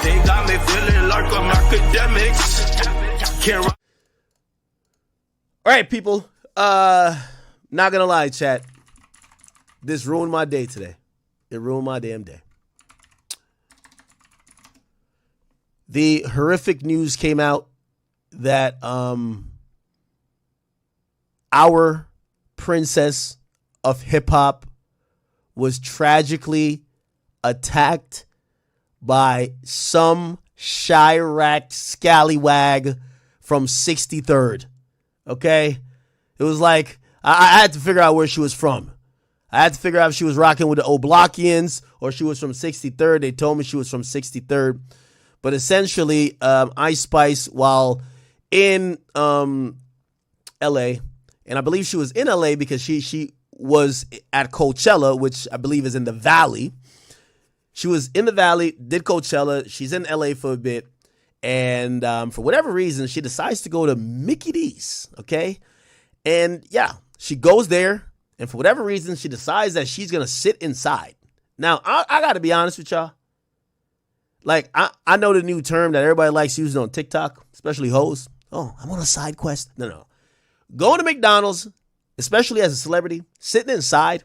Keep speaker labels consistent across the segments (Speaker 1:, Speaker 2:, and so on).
Speaker 1: They got me feeling like I'm academics. Can't
Speaker 2: All right, people. Not gonna lie, chat. This ruined my day today. It ruined my damn day. The horrific news came out that our princess of hip hop was tragically attacked by some Chiraq scallywag from 63rd. Okay? It was like, I had to figure out where she was from. I had to figure out if she was rocking with the Oblockians or she was from 63rd. They told me she was from 63rd. But essentially, Ice Spice, while in L.A., and I believe she was in L.A. because she was at Coachella, which I believe is in the Valley. She was in the Valley, did Coachella. She's in L.A. for a bit. And for whatever reason, she decides to go to McD's, okay? And, yeah, she goes there. And for whatever reason, she decides that she's going to sit inside. Now, I got to be honest with y'all. Like, I know the new term that everybody likes using on TikTok, especially hoes. Oh, I'm on a side quest. No. Going to McDonald's, especially as a celebrity, sitting inside,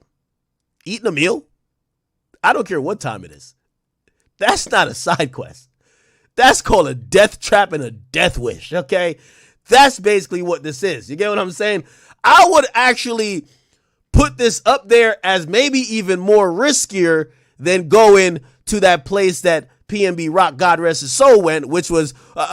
Speaker 2: eating a meal, I don't care what time it is. That's not a side quest. That's called a death trap and a death wish, okay? That's basically what this is. You get what I'm saying? I would actually put this up there as maybe even more riskier than going to that place that PNB Rock, God rest his soul, went, which was,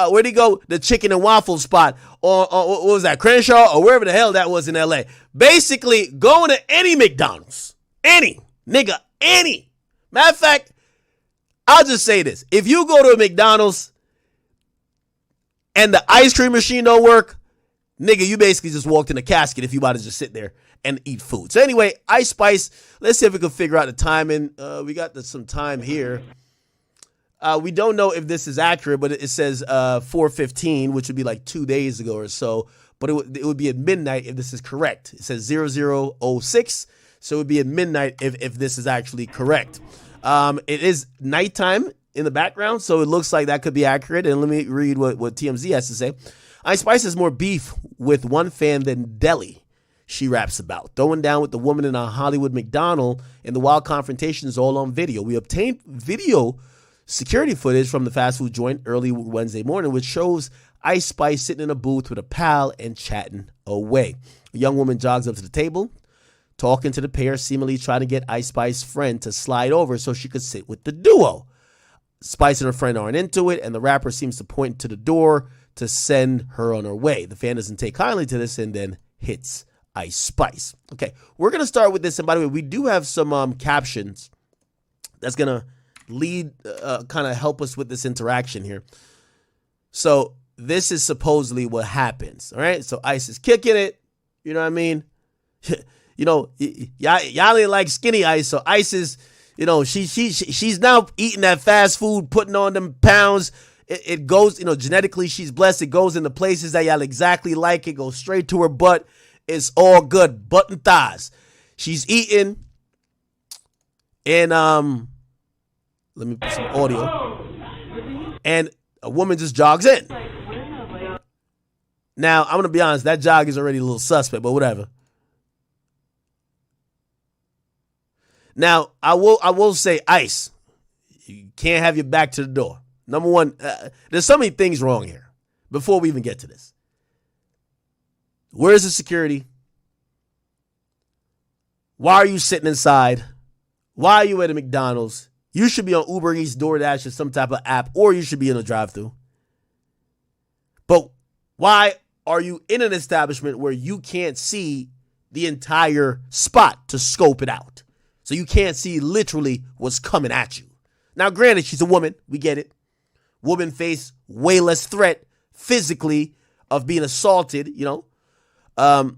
Speaker 2: where'd he go? The chicken and waffle spot, or what was that, Crenshaw, or wherever the hell that was in LA. Basically, going to any McDonald's. Any. Nigga, any. Matter of fact, I'll just say this. If you go to a McDonald's and the ice cream machine don't work, nigga, you basically just walked in a casket if you about to just sit there and eat food. So anyway, Ice Spice, let's see if we can figure out the timing. We got some time here. We don't know if this is accurate, but it says 4:15, which would be like 2 days ago or so. But it would be at midnight if this is correct. It says 00:06, so it would be at midnight if this is actually correct. It is nighttime in the background, so it looks like that could be accurate. And let me read what TMZ has to say. Ice Spice has more beef with one fan than Deli, she raps about. Throwing down with the woman in a Hollywood McDonald, and the wild confrontation is all on video. We obtained video security footage from the fast food joint early Wednesday morning, which shows Ice Spice sitting in a booth with a pal and chatting away. A young woman jogs up to the table, talking to the pair, seemingly trying to get Ice Spice's friend to slide over so she could sit with the duo. Spice and her friend aren't into it, and the rapper seems to point to the door to send her on her way. The fan doesn't take kindly to this and then hits Ice Spice. Okay, we're going to start with this. And by the way, we do have some captions that's going to lead, kind of help us with this interaction here. So this is supposedly what happens. All right. So Ice is kicking it. You know what I mean? You know, y'all ain't like skinny Ice. So Ice is, you know, she's now eating that fast food, putting on them pounds. It goes, you know, genetically she's blessed. It goes into places that y'all exactly like. It goes straight to her butt. It's all good. Butt and thighs. She's eating. And let me put some audio. And a woman just jogs in. Now, I'm going to be honest. That jog is already a little suspect, but whatever. Now, I will say, Ice, you can't have your back to the door. Number one, there's so many things wrong here before we even get to this. Where's the security? Why are you sitting inside? Why are you at a McDonald's? You should be on Uber Eats, DoorDash, or some type of app, or you should be in a drive-thru. But why are you in an establishment where you can't see the entire spot to scope it out? So you can't see literally what's coming at you. Now, granted, she's a woman. We get it. Women face way less threat physically of being assaulted, you know. And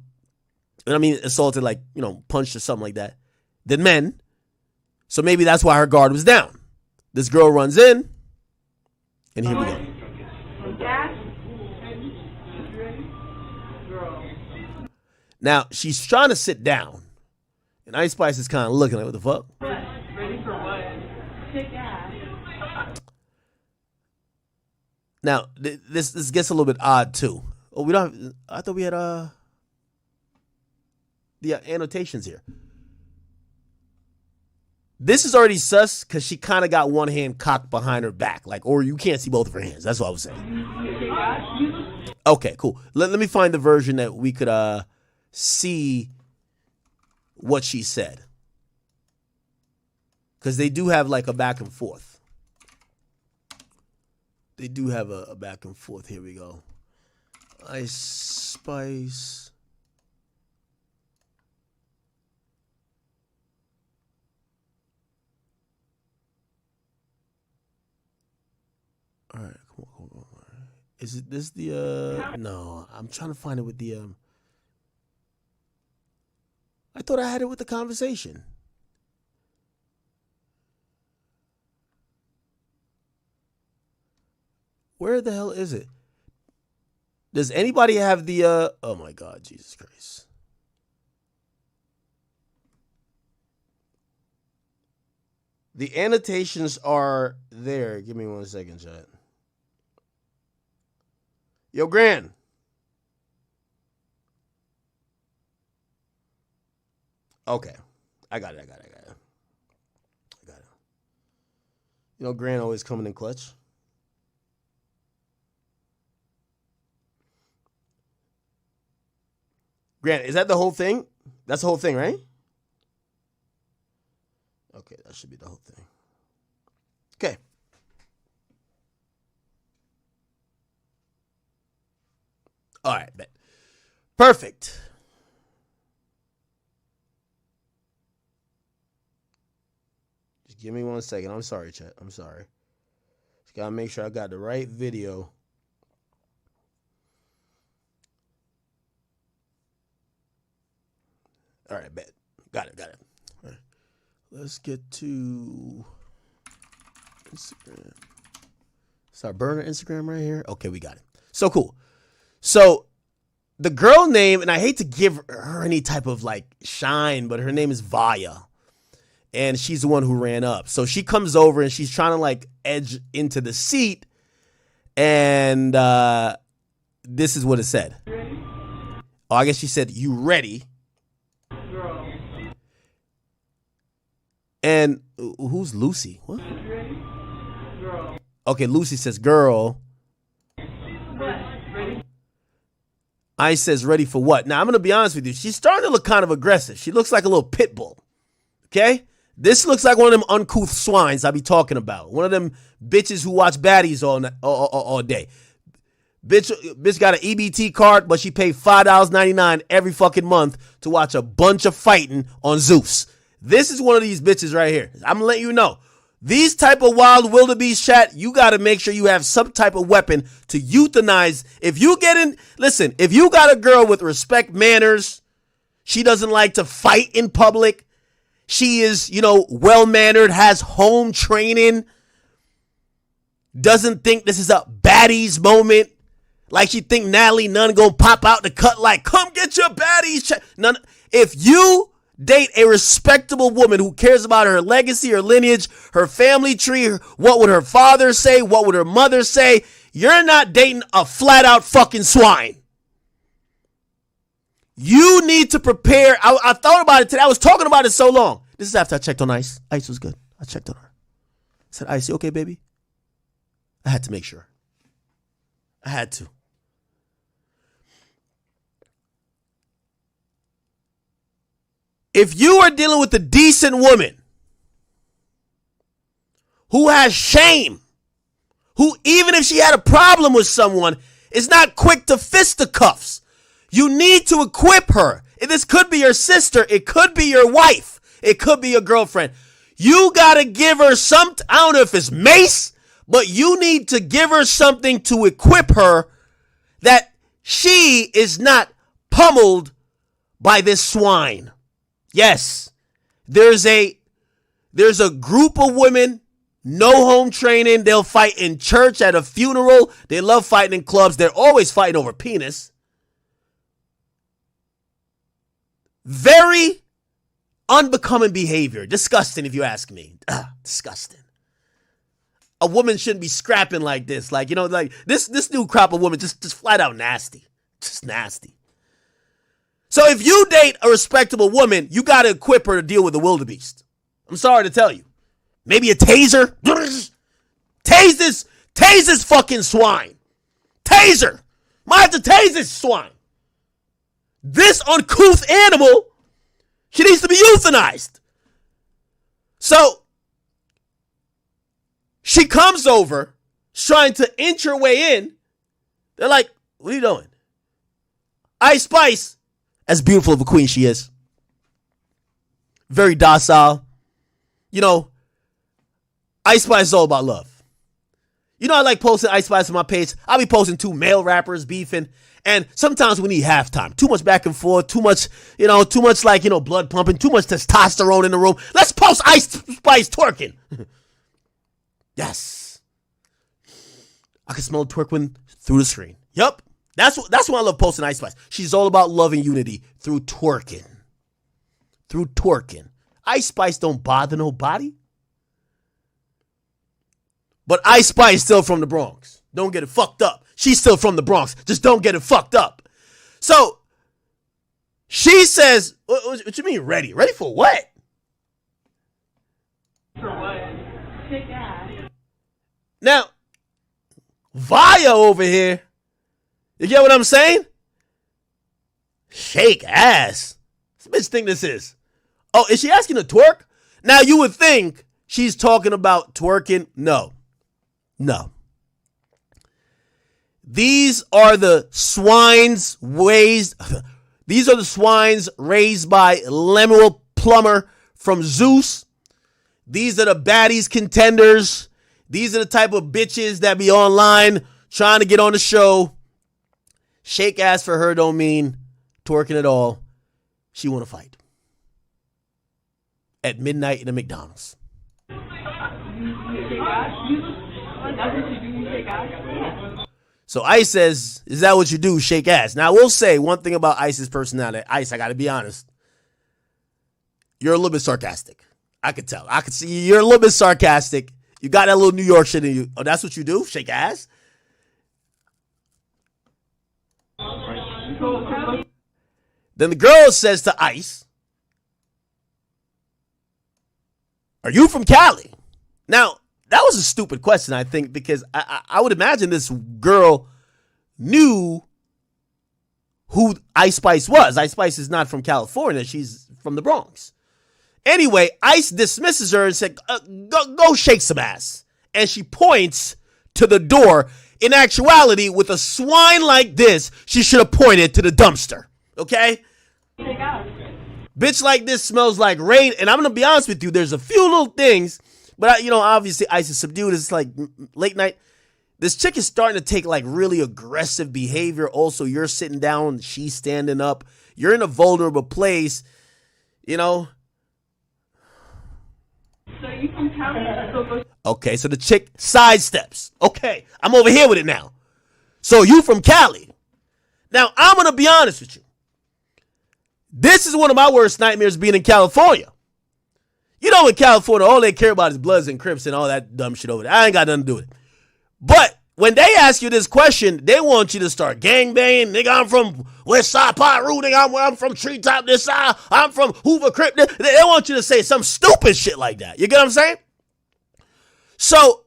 Speaker 2: I mean assaulted like, you know, punched or something like that, than men. So maybe that's why her guard was down. This girl runs in, and here we go. Now, she's trying to sit down, and Ice Spice is kind of looking like, what the fuck? Now, this gets a little bit odd too. Oh, we don't have, I thought we had the annotations here. This is already sus because she kind of got one hand cocked behind her back, like, or you can't see both of her hands. That's what I was saying. Okay, cool. Let me find the version that we could see what she said, because they do have like a back and forth. They do have a back and forth. Here we go. Ice Spice. All right, come on. Is it this the no, I'm trying to find it with the I thought I had it with the conversation. Where the hell is it? Does anybody have the oh my God, Jesus Christ. The annotations are there. Give me 1 second, chat. Yo, Gran. Okay. I got it. You know, Gran always coming in clutch. Gran, is that the whole thing? That's the whole thing, right? Okay, that should be the whole thing. Okay. All right, bet. Perfect. Just give me 1 second. I'm sorry, chat. I'm sorry. Just gotta make sure I got the right video. All right, bet. Got it. All right. Let's get to Instagram. It's our burner Instagram right here. Okay, we got it. So cool. So the girl name, and I hate to give her any type of like shine, but her name is Vaya. And she's the one who ran up. So she comes over and she's trying to like edge into the seat. And this is what it said. Oh, I guess she said, "You ready?" Girl. And who's Lucy? What? Girl. Okay, Lucy says, "Girl." I says, "Ready for what?" Now, I'm going to be honest with you. She's starting to look kind of aggressive. She looks like a little pit bull. Okay? This looks like one of them uncouth swines I be talking about. One of them bitches who watch baddies all day. Bitch got an EBT card, but she paid $5.99 every fucking month to watch a bunch of fighting on Zeus. This is one of these bitches right here. I'm going to let you know. These type of wild wildebeest chat, you got to make sure you have some type of weapon to euthanize. If you get in, listen, if you got a girl with respect manners, she doesn't like to fight in public. She is, well-mannered, has home training, doesn't think this is a baddies moment. Like she think Natalie Nunn gonna pop out the cut like, come get your baddies. None. If you date a respectable woman who cares about her legacy, her lineage, her family tree, what would her father say, what would her mother say, you're not dating a flat-out fucking swine. You need to prepare. I thought about it today. I was talking about it so long. This is after I checked on Ice. Ice was good. I checked on her. I said, "Ice, you okay, baby?" I had to make sure. I had to. If you are dealing with a decent woman who has shame, who even if she had a problem with someone, is not quick to fisticuffs, you need to equip her. This could be your sister. It could be your wife. It could be your girlfriend. You got to give her something. I don't know if it's mace, but you need to give her something to equip her that she is not pummeled by this swine. Yes, there's a group of women, no home training. They'll fight in church, at a funeral. They love fighting in clubs. They're always fighting over penis. Very unbecoming behavior. Disgusting, if you ask me. Disgusting. a woman shouldn't be scrapping like this. Like, like this new crop of women just flat out nasty. Just nasty. So if you date a respectable woman, you got to equip her to deal with the wildebeest. I'm sorry to tell you. Maybe a taser. Tase this fucking swine. Taser. Might have to tase this swine. This uncouth animal, she needs to be euthanized. So she comes over, trying to inch her way in. They're like, what are you doing? Ice Spice, as beautiful of a queen she is, very docile. Ice Spice is all about love. I like posting Ice Spice on my page. I'll be posting 2 male rappers beefing. And sometimes we need halftime. Too much back and forth. Too much like, blood pumping. Too much testosterone in the room. Let's post Ice Spice twerking. Yes. I can smell twerking through the screen. Yep. That's why I love posting Ice Spice. She's all about love and unity through twerking. Ice Spice don't bother nobody. But Ice Spice still from the Bronx. Don't get it fucked up. She's still from the Bronx. Just don't get it fucked up. So she says, what you mean ready? Ready for what?
Speaker 3: For what? Shake ass.
Speaker 2: Now, Vaya over here, you get what I'm saying? Shake ass. This bitch think this is. Oh, is she asking to twerk? Now, you would think she's talking about twerking. No. These are the swines raised by Lemuel Plummer from Zeus. These are the baddies contenders. These are the type of bitches that be online trying to get on the show. Shake ass for her don't mean twerking at all. She want to fight. At midnight in a McDonald's. So Ice says, is that what you do? Shake ass. Now, I will say one thing about Ice's personality. Ice, I got to be honest. You're a little bit sarcastic. I could tell. I could see you're a little bit sarcastic. You got that little New York shit in you. Oh, that's what you do? Shake ass? Then the girl says to Ice, are you from Cali? Now, that was a stupid question, I think, because I would imagine this girl knew who Ice Spice was. Ice Spice is not from California. She's from the Bronx. Anyway, Ice dismisses her and said, go shake some ass. And she points to the door. In actuality, with a swine like this, she should have pointed to the dumpster. Okay? Bitch like this smells like rain. And I'm going to be honest with you. There's a few little things. But, obviously, Ice is subdued. It's like late night. This chick is starting to take, like, really aggressive behavior. Also, you're sitting down. She's standing up. You're in a vulnerable place. So
Speaker 3: you from Cali?
Speaker 2: Okay, so the chick sidesteps. Okay, I'm over here with it now. So you from Cali. Now, I'm going to be honest with you. This is one of my worst nightmares being in California. In California, all they care about is Bloods and Crips and all that dumb shit over there. I ain't got nothing to do with it. But when they ask you this question, they want you to start gangbanging. Nigga, I'm from West Side Piru. Nigga, I'm from Treetop this side. I'm from Hoover Crip. They want you to say some stupid shit like that. You get what I'm saying? So,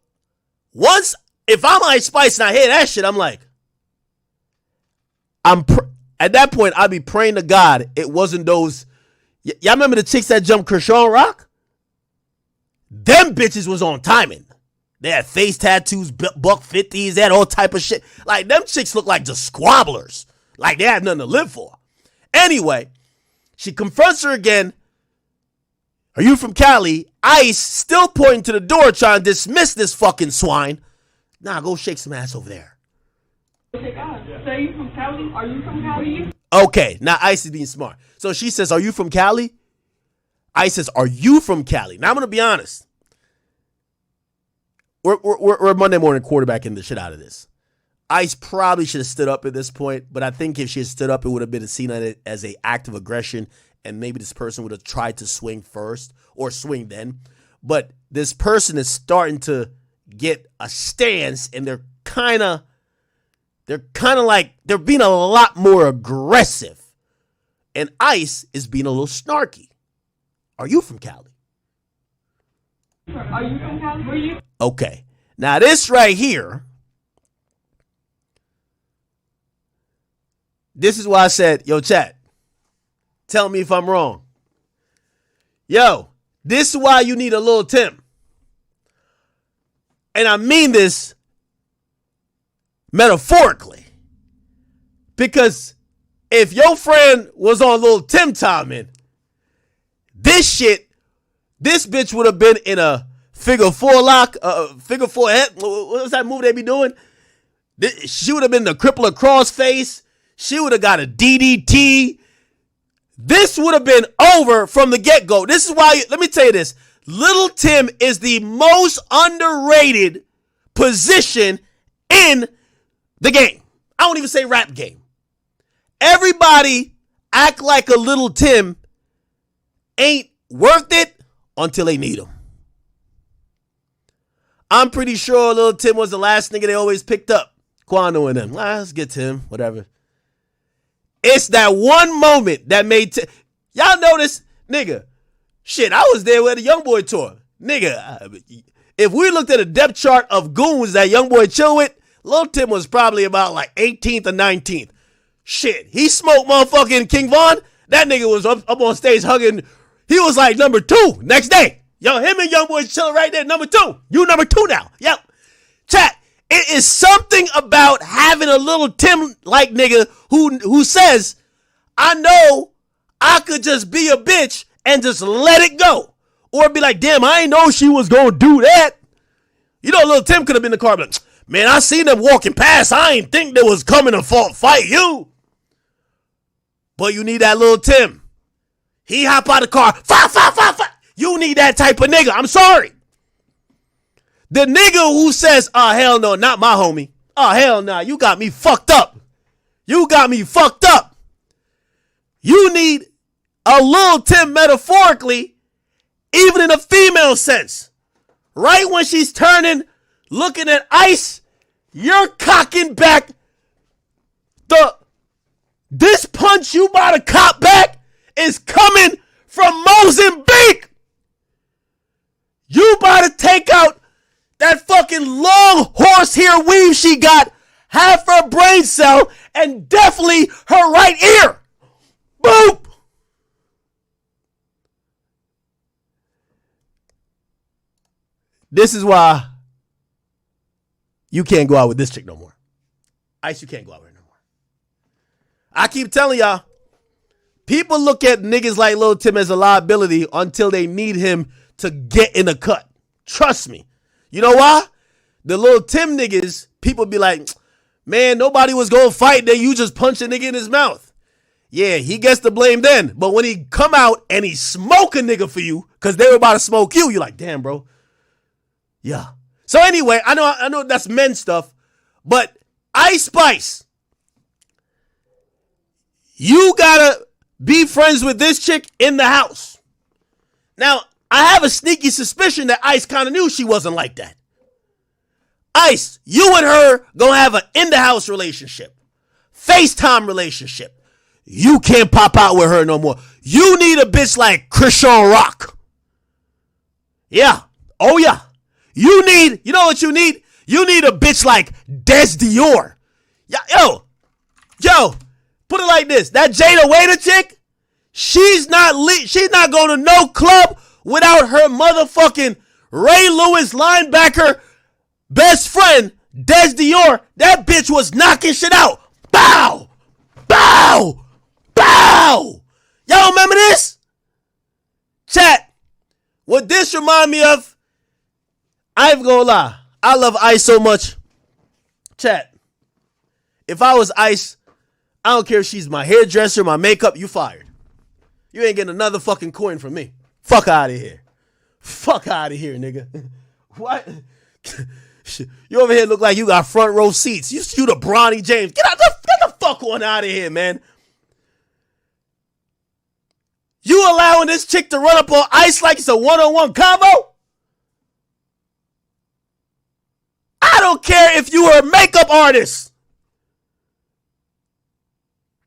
Speaker 2: if I'm Ice Spice and I hear that shit, I'm like, at that point, I'd be praying to God it wasn't those. Y'all remember the chicks that jumped Kershaw Rock? Them bitches was on timing. They had face tattoos, buck 50s, they had all type of shit. Like, them chicks look like just squabblers. Like, they had nothing to live for. Anyway, she confronts her again. Are you from Cali? Ice still pointing to the door trying to dismiss this fucking swine. Nah, go shake some ass over there.
Speaker 3: Say you from Cali? Are you from Cali?
Speaker 2: Okay, now Ice is being smart. So she says, are you from Cali? Ice says, are you from Cali? Now I'm going to be honest. We're Monday morning quarterbacking the shit out of this. Ice probably should have stood up at this point, but I think if she had stood up, it would have been seen as an act of aggression, and maybe this person would have tried to swing first or swing then. But this person is starting to get a stance, and they're kind of like they're being a lot more aggressive. And Ice is being a little snarky. Are you from Cali?
Speaker 3: Are you from Cali? Where you?
Speaker 2: Okay. Now this right here, this is why I said, yo, chat, tell me if I'm wrong. Yo, this is why you need a Lil Tim. And I mean this metaphorically. Because if your friend was on Lil Tim timing, this bitch would have been in a figure four lock, figure four head. What was that move they be doing? She would have been the crippler crossface. She would have got a DDT. This would have been over from the get-go. This is why, let me tell you this. Lil Tim is the most underrated position in the game. I don't even say rap game. Everybody act like a Lil Tim ain't worth it until they need him. I'm pretty sure Lil Tim was the last nigga they always picked up. Quando and them. Let's get Tim, whatever. It's that one moment that made y'all notice, nigga. Shit, I was there with the YoungBoy tour. Nigga, if we looked at a depth chart of goons that YoungBoy chill with, Lil Tim was probably about like 18th or 19th. Shit, he smoked motherfucking King Von. That nigga was up on stage hugging. He was like number 2 next day. Yo, him and YoungBoy chilling right there, number 2. You number 2 now. Yep. Chat, it is something about having a Lil Tim-like nigga who says, I know I could just be a bitch and just let it go. Or be like, damn, I ain't know she was going to do that. You know, Lil Tim could have been in the car, but man, I seen them walking past. I ain't think they was coming to fight you. But you need that Lil Tim. He hop out the car. Fight. You need that type of nigga. I'm sorry. The nigga who says, oh, hell no, not my homie. Oh, hell no, you got me fucked up. You need a Lil Tim metaphorically, even in a female sense. Right when she's turning, looking at Ice, you're cocking back. This punch you about to cop back is coming from Mozambique. You about to take out that fucking long horsehair weave she got, half her brain cell, and definitely her right ear. Boop. This is why you can't go out with this chick no more. Ice, you can't go out with her no more. I keep telling y'all, people look at niggas like Lil Tim as a liability until they need him to get in a cut. Trust me. You know why? The Lil Tim niggas, people be like, man, nobody was going to fight. Then you just punch a nigga in his mouth. Yeah, he gets the blame then. But when he come out and he smoke a nigga for you, because they were about to smoke you, you're like, damn, bro. Yeah. So anyway, I know that's men stuff, but Ice Spice, you gotta be friends with this chick in the house. Now, I have a sneaky suspicion that Ice kind of knew she wasn't like that. Ice, you and her gonna have an in-the-house relationship. FaceTime relationship. You can't pop out with her no more. You need a bitch like Krishan Rock. Yeah. Oh, yeah. You know what you need? You need a bitch like Dez Dior. Yo, put it like this. That Jada Waiter chick, she's not going to no club without her motherfucking Ray Lewis linebacker best friend, Dez Dior. That bitch was knocking shit out. Bow! Bow! Bow! Y'all remember this? Chat, what this remind me of, I ain't gonna lie, I love Ice so much. Chat, if I was Ice, I don't care if she's my hairdresser, my makeup, you fired. You ain't getting another fucking coin from me. Fuck out of here. Fuck out of here, nigga. What? You over here look like you got front row seats. You the Bronny James. Get the fuck on out of here, man. You allowing this chick to run up on Ice like it's a one-on-one combo? don't care if you were a makeup artist.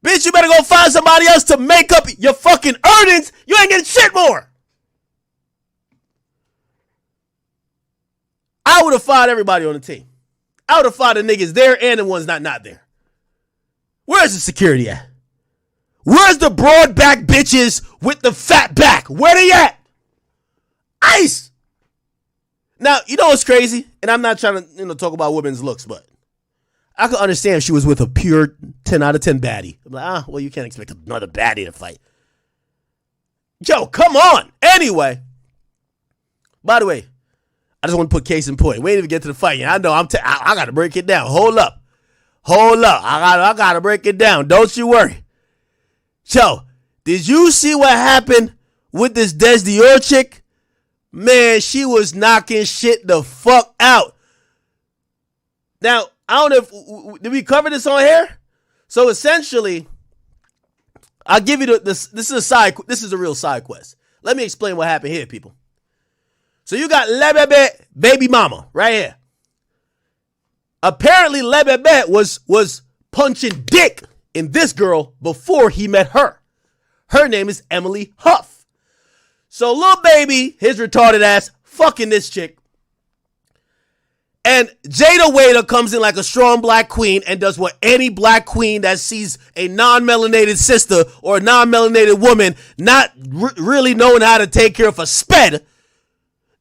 Speaker 2: Bitch, you better go find somebody else to make up your fucking earnings. You ain't getting shit more. I would have fired everybody on the team. I would have fired the niggas there and the ones not there. Where's the security at? Where's the broad back bitches with the fat back? Where they at? Ice. Now, you know what's crazy? And I'm not trying to talk about women's looks, but I could understand if she was with a pure 10 out of 10 baddie. I'm like, well, you can't expect another baddie to fight. Yo, come on. Anyway, by the way, I just want to put case in point. We ain't even get to the fight yet. I know I got to break it down. Hold up. I got to break it down. Don't you worry. Yo, did you see what happened with this Dez Dior chick? Man, she was knocking shit the fuck out. Now, I don't know if, did we cover this on here? So essentially, I'll give you this is a real side quest. Let me explain what happened here, people. So you got Lebebe baby mama right here. Apparently Lebebe was punching dick in this girl before he met her. Her name is Emily Huff. So Lil Baby, his retarded ass, fucking this chick. And Jada Waiter comes in like a strong black queen and does what any black queen that sees a non-melanated sister or a non-melanated woman not really knowing how to take care of a sped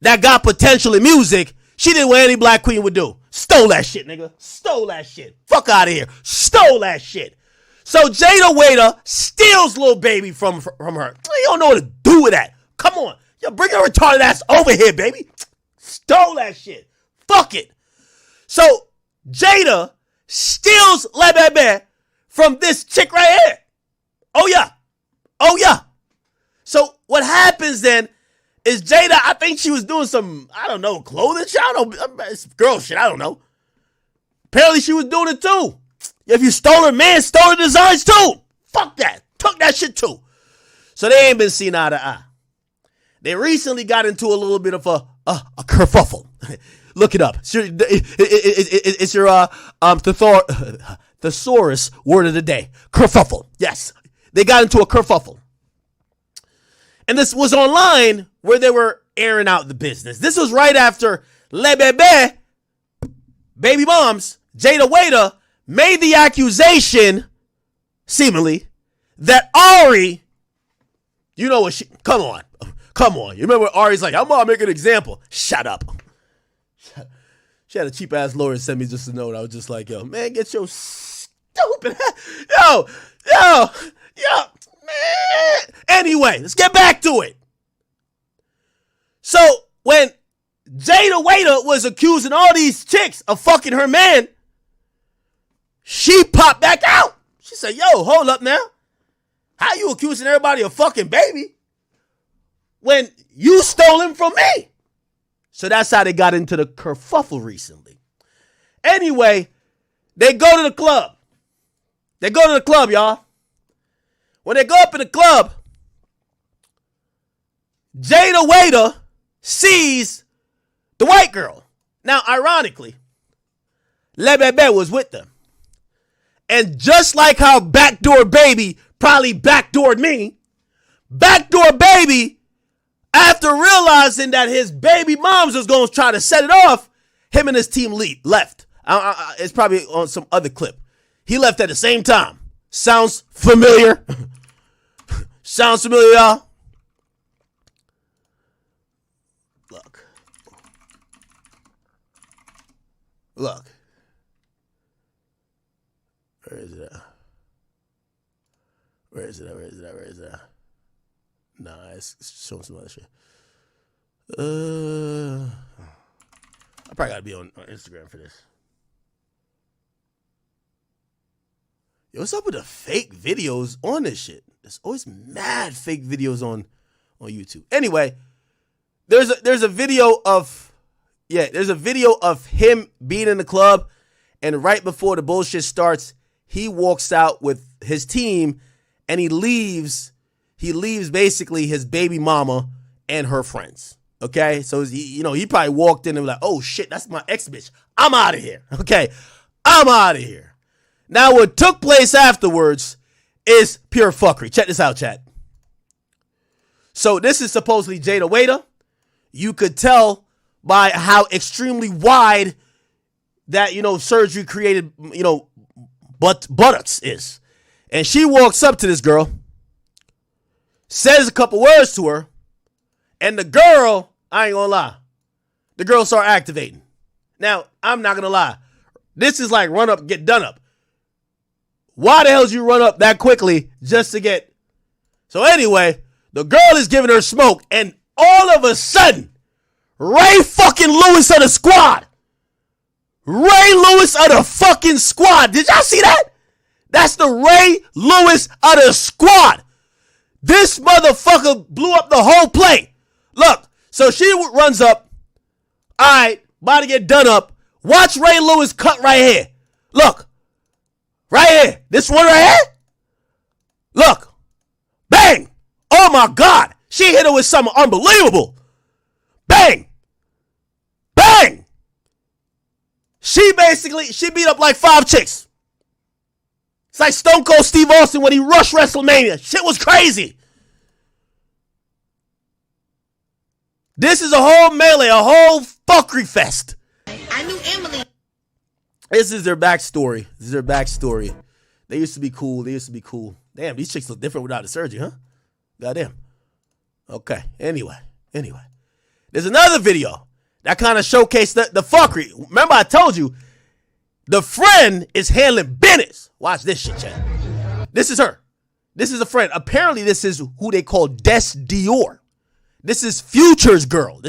Speaker 2: that got potential in music, she did what any black queen would do. Stole that shit, nigga. Stole that shit. Fuck out of here. Stole that shit. So Jada Waiter steals Lil Baby from her. You don't know what to do with that. Come on. Yo, bring your retarded ass over here, baby. Stole that shit. Fuck it. So Jada steals Lebebe from this chick right here. Oh, yeah. So what happens then is Jada, I think she was doing some, I don't know, clothing shit. I don't know. It's girl shit. I don't know. Apparently she was doing it too. If you stole her man, stole her designs too. Fuck that. Took that shit too. So they ain't been seen eye to eye. They recently got into a little bit of a kerfuffle. Look it up. It's your thesaurus word of the day. Kerfuffle. Yes. They got into a kerfuffle. And this was online where they were airing out the business. This was right after Lebebe, baby moms, Jada Waiter, made the accusation, seemingly, that Ari, you know what she, come on. You remember Ari's like, I'm gonna make an example. Shut up. She had a cheap ass lawyer send me just a note. I was just like, yo, man, get your stupid yo, man. Anyway, let's get back to it. So when Jada Waiter was accusing all these chicks of fucking her man, she popped back out. She said, yo, hold up now. How you accusing everybody of fucking baby when you stole him from me? So that's how they got into the kerfuffle recently. Anyway, they go to the club. Y'all. When they go up in the club, Jada Waiter sees the white girl. Now, ironically, Lebebe was with them. And just like how Backdoor Baby probably backdoored me, Backdoor Baby, after realizing that his baby moms was going to try to set it off, him and his team left. It's probably on some other clip. He left at the same time. Sounds familiar? Sounds familiar, y'all? Look. Where is it at? Nah, it's showing some other shit. I probably gotta be on Instagram for this. Yo, what's up with the fake videos on this shit? There's always mad fake videos on YouTube. Anyway, there's a video of him being in the club, and right before the bullshit starts, he walks out with his team and he leaves basically his baby mama and her friends. Okay, so he probably walked in and was like, oh shit, that's my ex bitch. I'm out of here. Okay, I'm out of here. Now, what took place afterwards is pure fuckery. Check this out, chat. So this is supposedly Jada Waiter. You could tell by how extremely wide that, surgery created, buttocks is. And she walks up to this girl, says a couple words to her, and the girl, I ain't gonna lie, the girl start activating. Now, I'm not gonna lie. This is like run up, get done up. Why the hell did you run up that quickly just to get... So anyway, the girl is giving her smoke, and all of a sudden, Ray fucking Lewis of the squad. Ray Lewis of the fucking squad. Did y'all see that? That's the Ray Lewis of the squad. This motherfucker blew up the whole play. Look, so she runs up. All right, about to get done up. Watch Ray Lewis cut right here. Look. Right here. This one right here. Look. Bang. Oh my God. She hit her with something unbelievable. Bang. Bang. She beat up like 5 chicks. It's like Stone Cold Steve Austin when he rushed WrestleMania. Shit was crazy. This is a whole melee, a whole fuckery fest.
Speaker 4: I knew Emily.
Speaker 2: This is their backstory. They used to be cool. Damn, these chicks look different without the surgery, huh? Goddamn. Okay, anyway. There's another video that kind of showcased the fuckery. Remember I told you, the friend is handling business. Watch this shit, chat. This is her. This is a friend. Apparently, this is who they call Dez Dior. This is Future's girl.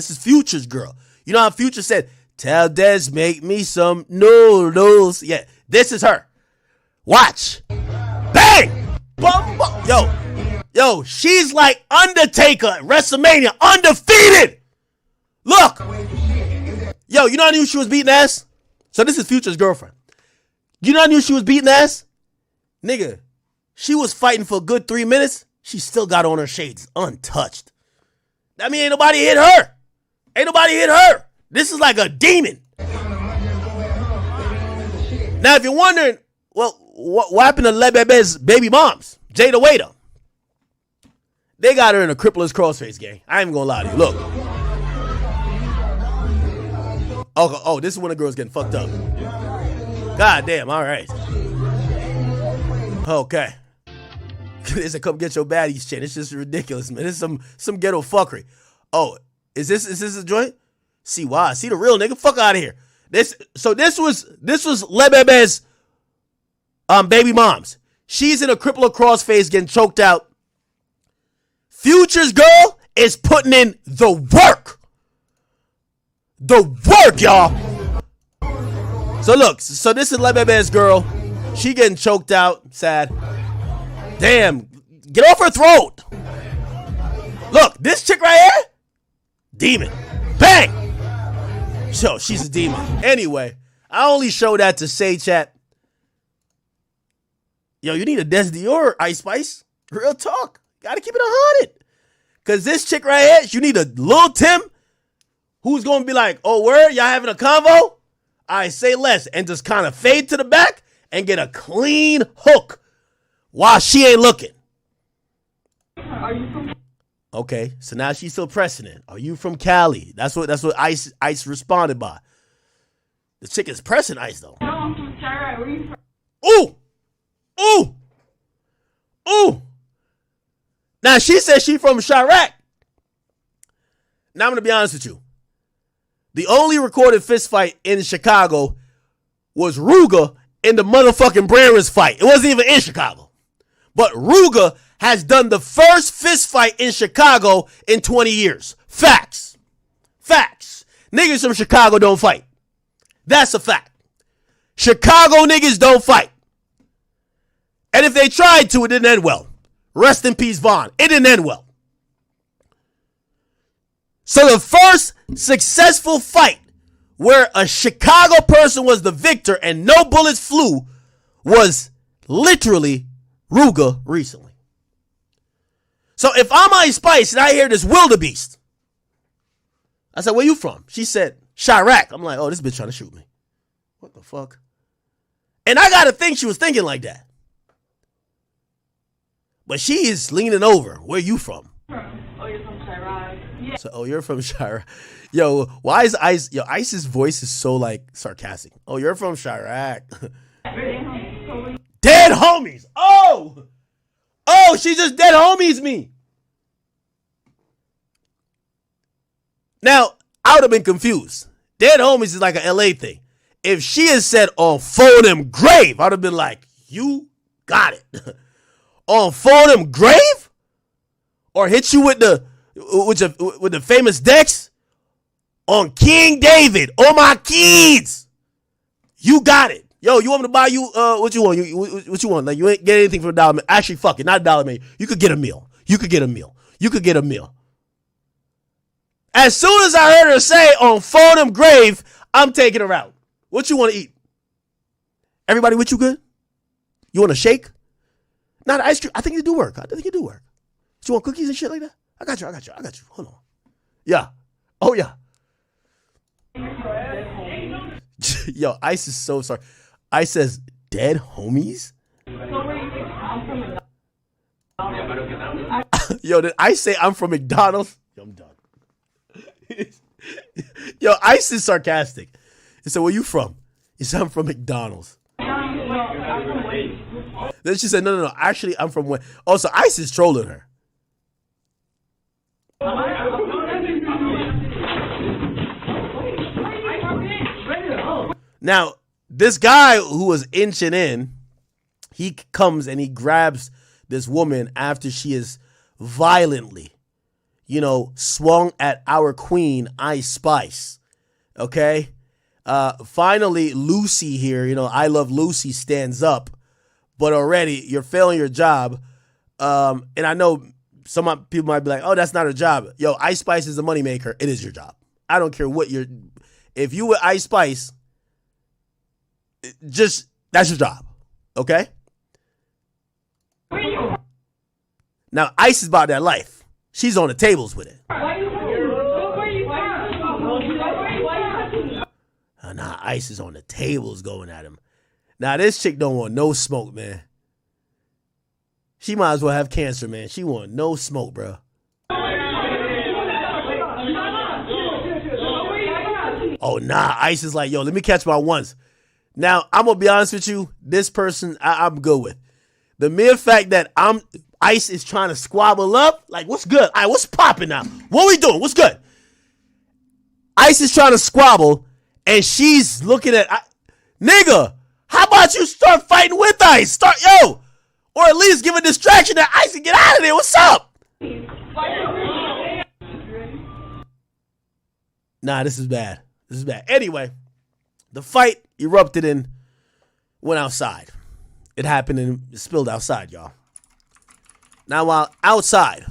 Speaker 2: You know how Future said, tell Dez, make me some noodles. Yeah, this is her. Watch. Bang! Bum, bum. Yo, she's like Undertaker at WrestleMania, undefeated. Look. Yo, you know I knew she was beating ass? So this is Future's girlfriend. You know I knew she was beating ass? Nigga, she was fighting for a good 3 minutes. She still got on her shades untouched. I mean, ain't nobody hit her. This is like a demon. Now, if you're wondering, well, what happened to Lebebe's baby moms? Jada Waiter. They got her in a crippler's crossface gang. I ain't even gonna lie to you. Look. Oh, this is when the girl's getting fucked up. God damn, all right. Okay. They said, come get your baddies, chin. It's just ridiculous, man. It's some ghetto fuckery. Oh, is this a joint? See why? See the real nigga? Fuck out of here. This was Lebebe's baby moms. She's in a crippler crossface getting choked out. Future's girl is putting in the work. Y'all. So look, this is Lebebe's girl. She getting choked out. Sad. Damn. Get off her throat. Look, this chick right here. Demon. Bang. So she's a demon. Anyway, I only show that to say, chat. Yo, you need a Dez Dior Ice Spice. Real talk. Gotta keep it 100. Cause this chick right here, you need a Lil Tim who's gonna be like, oh, word, y'all having a convo? I say less, and just kind of fade to the back and get a clean hook while she ain't looking. Okay, so now she's still pressing it. Are you from Cali? That's what Ice responded by. The chick is pressing Ice though.
Speaker 3: No, I'm from Chiraq. Where you from?
Speaker 2: Ooh. Now she says she from Chiraq. Now I'm gonna be honest with you. The only recorded fist fight in Chicago was Ruger in the motherfucking Branders fight. It wasn't even in Chicago. But Ruger has done the first fist fight in Chicago in 20 years. Facts. Niggas from Chicago don't fight. That's a fact. Chicago niggas don't fight. And if they tried to, it didn't end well. Rest in peace, Vaughn. It didn't end well. So the first successful fight where a Chicago person was the victor and no bullets flew was literally Ruger recently. So if I'm Ice Spice and I hear this wildebeest, I said, where you from? She said, Chiraq. I'm like, oh, this bitch trying to shoot me. What the fuck? And I gotta think she was thinking like that. But she is leaning over. Where you from?
Speaker 3: Oh, you're from Chiraq. Yeah.
Speaker 2: So, oh, you're from Chiraq. Yo, why is Ice? Yo, Ice's voice is so like sarcastic. Oh, you're from Chiraq. Dead homies. Oh, she just dead homies me. Now, I would have been confused. Dead homies is like an LA thing. If she had said on phone them grave, I'd have been like, you got it. On phone them grave? Or hit you with the famous Dex? On King David. On my kids. You got it. Yo, you want me to buy you, what you want? What you want? Like, you ain't get anything for $1. Actually, fuck it. Not $1. You could get a meal. You could get a meal. As soon as I heard her say on phone them grave, I'm taking her out. What you want to eat? Everybody with you good? You want a shake? Not ice cream. I think it do work. You want cookies and shit like that? I got you. Hold on. Yeah. Oh, yeah. Yo, Ice is so sorry. Ice says, dead homies? Yo, did Ice say I'm from McDonald's? Yo, I'm done. Yo, Ice is sarcastic. He said, where you from? He said, I'm from McDonald's. Then she said, no. Actually, I'm from where? Oh, so Ice is trolling her. Now, this guy who was inching in, he comes and he grabs this woman after she is violently, swung at our queen, Ice Spice. Okay? Finally, Lucy here, I Love Lucy stands up, but already you're failing your job. And I know some people might be like, oh, that's not her job. Yo, Ice Spice is a moneymaker. It is your job. I don't care what if you were Ice Spice, that's your job. Okay? Now, Ice is about that life. She's on the tables with it. Nah, Ice is on the tables going at him. Now, this chick don't want no smoke, man. She might as well have cancer, man. She want no smoke, bro. Oh, nah. Ice is like, yo, let me catch my ones. Now, I'm going to be honest with you. This person, I'm good with. The mere fact that Ice is trying to squabble up, like, what's good? All right, what's popping now? What we doing? What's good? Ice is trying to squabble, and she's looking at, nigga, how about you start fighting with Ice? Or at least give a distraction that Ice can get out of there. What's up? Nah, this is bad. Anyway, the fight erupted and went outside. It happened and it spilled outside, y'all. Now, while outside,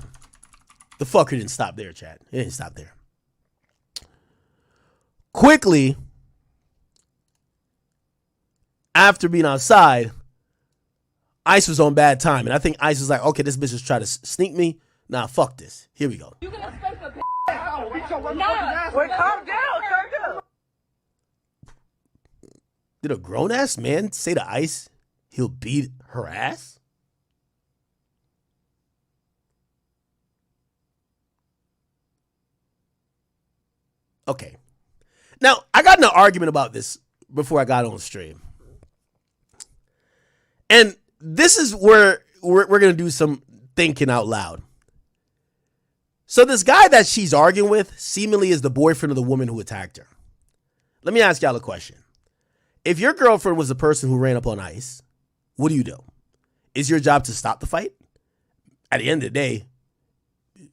Speaker 2: the fucker didn't stop there, Chad. It didn't stop there. Quickly, after being outside, Ice was on bad time. And I think Ice was like, okay, this bitch is trying to sneak me. Nah, fuck this. Here we go.
Speaker 4: You can expect a calm down.
Speaker 2: Did a grown-ass man say to Ice he'll beat her ass? Okay. Now, I got in an argument about this before I got on stream. And this is where we're going to do some thinking out loud. So this guy that she's arguing with seemingly is the boyfriend of the woman who attacked her. Let me ask y'all a question. If your girlfriend was the person who ran up on Ice, what do you do? Is your job to stop the fight? At the end of the day,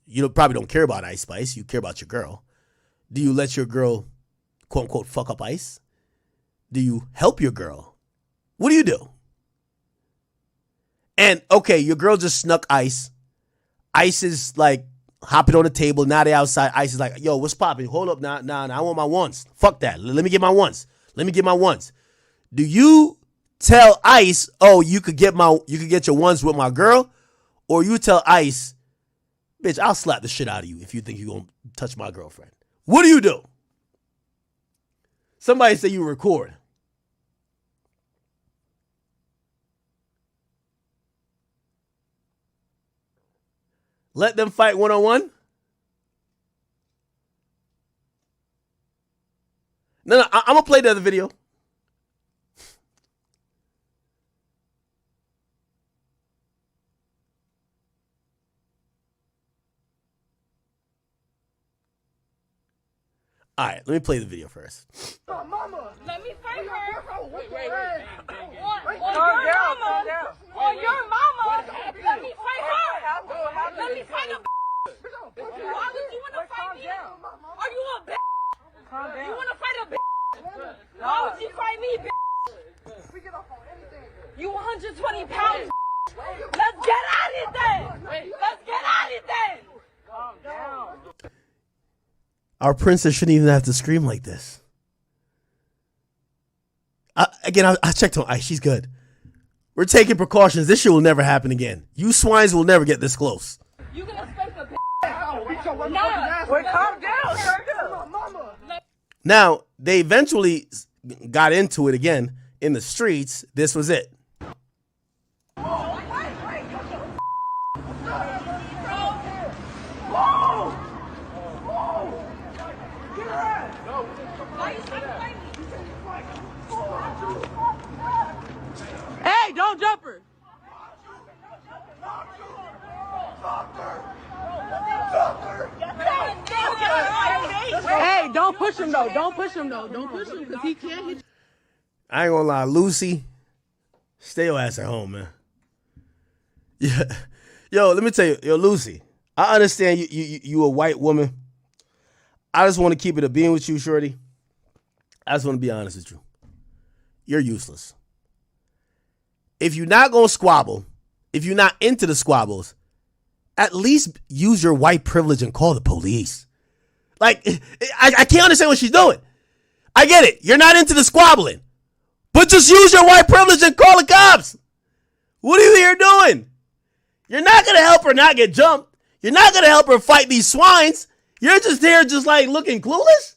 Speaker 2: you probably don't care about Ice Spice. You care about your girl. Do you let your girl, quote unquote, fuck up Ice? Do you help your girl? What do you do? And okay, your girl just snuck Ice. Ice is like hopping on the table. Now they outside. Ice is like, yo, what's popping? Hold up. Nah, I want my ones. Fuck that. Let me get my ones. Do you tell Ice, oh, you could get your ones with my girl? Or you tell Ice, bitch, I'll slap the shit out of you if you think you're going to touch my girlfriend. What do you do? Somebody say you record. Let them fight one-on-one? No, I'm going to play the other video. All right, let me play the video first.
Speaker 4: Mama. Let me fight her.
Speaker 3: Wait.
Speaker 4: On your mama. On your mama. Let me fight her. Let me fight a Why would you want to fight me? Are you a bitch?
Speaker 3: Calm down.
Speaker 4: You want to fight a bitch? Why would you fight me, bitch?
Speaker 3: We get off on anything.
Speaker 4: You 120 pounds. Let's get at it then. Let's get at it then.
Speaker 3: Calm down.
Speaker 2: Our princess shouldn't even have to scream like this. Again, I checked on Ice. She's good. We're taking precautions. This shit will never happen again. You swines will never get this close.
Speaker 4: You can expect a bitch.
Speaker 3: Wait, calm down. Mama.
Speaker 2: Now, they eventually got into it again in the streets. This was it.
Speaker 4: Hey, don't jump her. Hey, don't push him though. Don't push him because he can't hit you.
Speaker 2: I ain't gonna lie, Lucy, stay your ass at home, man. Yeah. Yo, let me tell you, Lucy, I understand you a white woman. I just want to keep it a being with you, shorty. I just want to be honest with you. You're useless. If you're not going to squabble, if you're not into the squabbles, at least use your white privilege and call the police. Like, I can't understand what she's doing. I get it. You're not into the squabbling. But just use your white privilege and call the cops. What are you here doing? You're not going to help her not get jumped. You're not going to help her fight these swines. You're just here just like looking clueless.